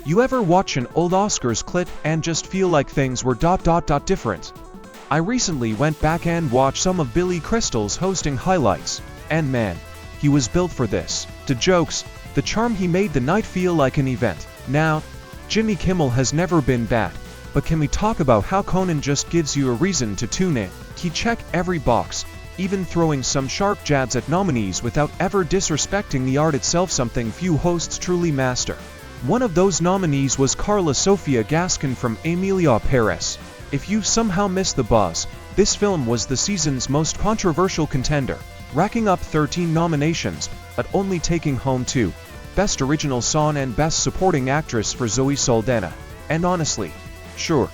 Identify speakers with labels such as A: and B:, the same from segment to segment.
A: You ever watch an old Oscars clip and just feel like things were different? I recently went back and watched some of Billy Crystal's hosting highlights, and man, he was built for this. The jokes, the charm, he made the night feel like an event. Now, Jimmy Kimmel has never been bad, but can we talk about how Conan just gives you a reason to tune in? He checked every box, even throwing some sharp jabs at nominees without ever disrespecting the art itself, something few hosts truly master. One of those nominees was Carla Sofia Gascon from Emilia Paris. If you've somehow missed the buzz, this film was the season's most controversial contender, racking up 13 nominations, but only taking home 2. Best Original Song and Best Supporting Actress for Zoe Saldana. And honestly, sure,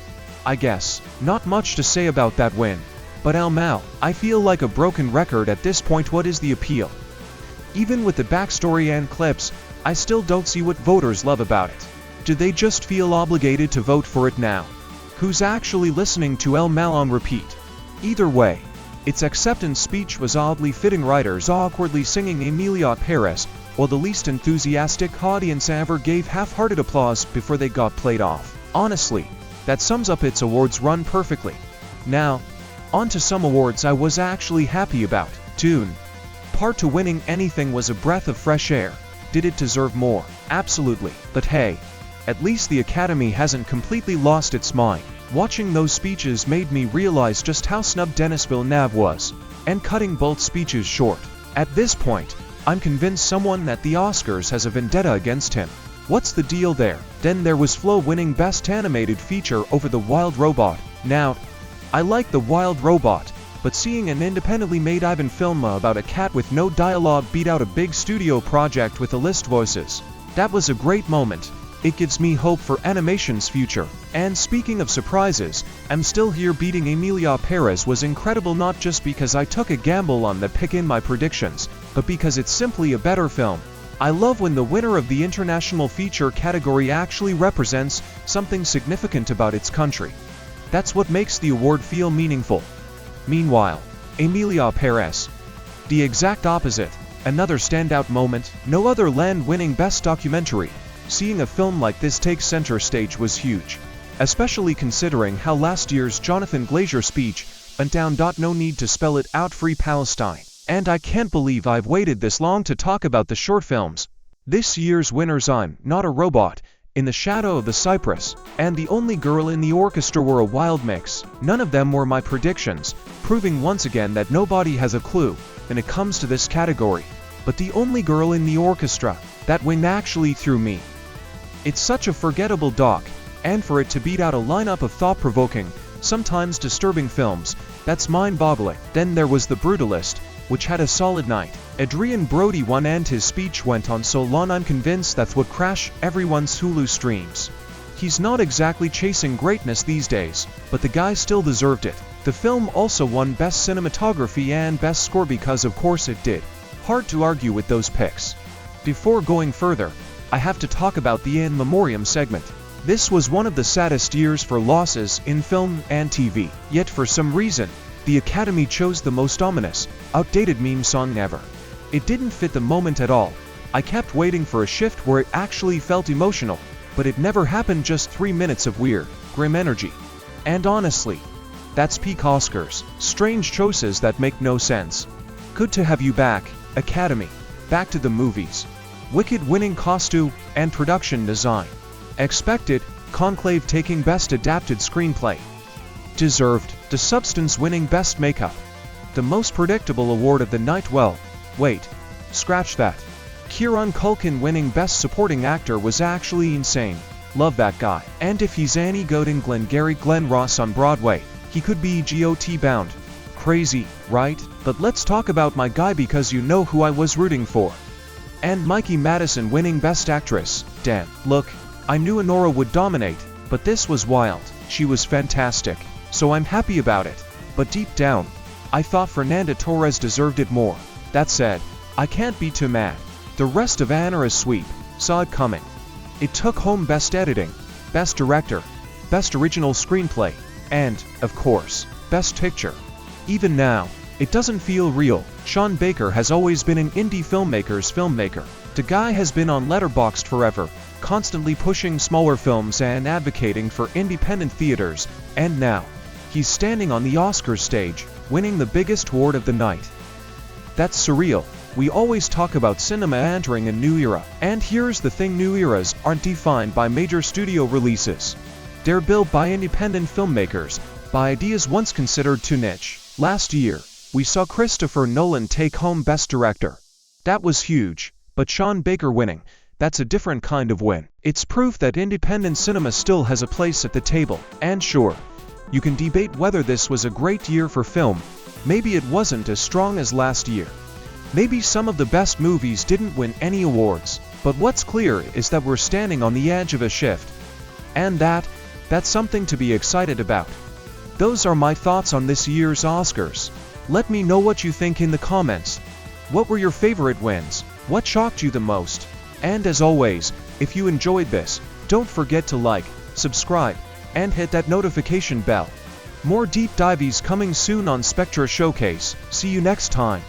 A: I guess, not much to say about that win. But I feel like a broken record at this point. What is the appeal? Even with the backstory and clips, I still don't see what voters love about it. Do they just feel obligated to vote for it now? Who's actually listening to El Mal on repeat? Either way, its acceptance speech was oddly fitting, writers awkwardly singing Emilia Paris, while the least enthusiastic audience ever gave half-hearted applause before they got played off. Honestly, that sums up its awards run perfectly. Now, on to some awards I was actually happy about. Dune. Part 2 winning anything was a breath of fresh air. Did it deserve more? Absolutely. But hey, at least the Academy hasn't completely lost its mind. Watching those speeches made me realize just how snubbed Denis Villeneuve was, and cutting both speeches short. At this point, I'm convinced someone at the Oscars has a vendetta against him. What's the deal there? Then there was Flo winning Best Animated Feature over The Wild Robot. Now, I like The Wild Robot, but seeing an independently made Ivan film about a cat with no dialogue beat out a big studio project with A-list voices, that was a great moment. It gives me hope for animation's future. And speaking of surprises, I'm Still Here beating Emilia Paris was incredible, not just because I took a gamble on the pick in my predictions, but because it's simply a better film. I love when the winner of the international feature category actually represents something significant about its country. That's what makes the award feel meaningful. Meanwhile, Emilia Paris, the exact opposite. Another standout moment, no other land winning Best Documentary. Seeing a film like this take center stage was huge, especially considering how last year's Jonathan Glazer speech went down. No need to spell it out, Free Palestine. And I can't believe I've waited this long to talk about the short films. This year's winners, I'm Not a Robot, In the Shadow of the Cypress, and The Only Girl in the Orchestra were a wild mix. None of them were my predictions, proving once again that nobody has a clue when it comes to this category. But The Only Girl in the Orchestra, that win actually threw me. It's such a forgettable doc, and for it to beat out a lineup of thought-provoking, sometimes disturbing films, that's mind-boggling. Then there was The Brutalist, which had a solid night. Adrian Brody won and his speech went on so long I'm convinced that's what crashed everyone's Hulu streams. He's not exactly chasing greatness these days, but the guy still deserved it. The film also won Best Cinematography and Best Score because of course it did. Hard to argue with those picks. Before going further, I have to talk about the In Memoriam segment. This was one of the saddest years for losses in film and TV, yet for some reason, the Academy chose the most ominous, outdated meme song ever. It didn't fit the moment at all. I kept waiting for a shift where it actually felt emotional, but it never happened. Just 3 minutes of weird, grim energy. And honestly, that's peak Oscars. Strange choices that make no sense. Good to have you back, Academy. Back to the movies. Wicked winning costume and production design. Expected, Conclave taking Best Adapted Screenplay. Deserved, The Substance winning Best Makeup. The most predictable award of the night. Well, wait, scratch that. Kieran Culkin winning Best Supporting Actor was actually insane. Love that guy. And if he's Annie Godin, Glenn Ross on Broadway, he could be GOT bound. Crazy, right? But let's talk about my guy because you know who I was rooting for. And Mikey Madison winning Best Actress. Damn, look, I knew Anora would dominate, but this was wild. She was fantastic, so I'm happy about it. But deep down, I thought Fernanda Torres deserved it more. That said, I can't be too mad. The rest of Anora's sweep saw it coming. It took home Best Editing, Best Director, Best Original Screenplay, and, of course, Best Picture. Even now, it doesn't feel real. Sean Baker has always been an indie filmmaker's filmmaker. The guy has been on Letterboxd forever, constantly pushing smaller films and advocating for independent theaters, and now, he's standing on the Oscars stage, winning the biggest award of the night. That's surreal. We always talk about cinema entering a new era, and here's the thing: new eras aren't defined by major studio releases. They're built by independent filmmakers, by ideas once considered too niche. Last year, we saw Christopher Nolan take home Best Director. That was huge, but Sean Baker winning, that's a different kind of win. It's proof that independent cinema still has a place at the table, and sure, you can debate whether this was a great year for film. Maybe it wasn't as strong as last year. Maybe some of the best movies didn't win any awards, but what's clear is that we're standing on the edge of a shift. And that's something to be excited about. Those are my thoughts on this year's Oscars. Let me know what you think in the comments. What were your favorite wins? What shocked you the most? And as always, if you enjoyed this, don't forget to like, subscribe, and hit that notification bell. More deep dives coming soon on SpectraShowcase. See you next time.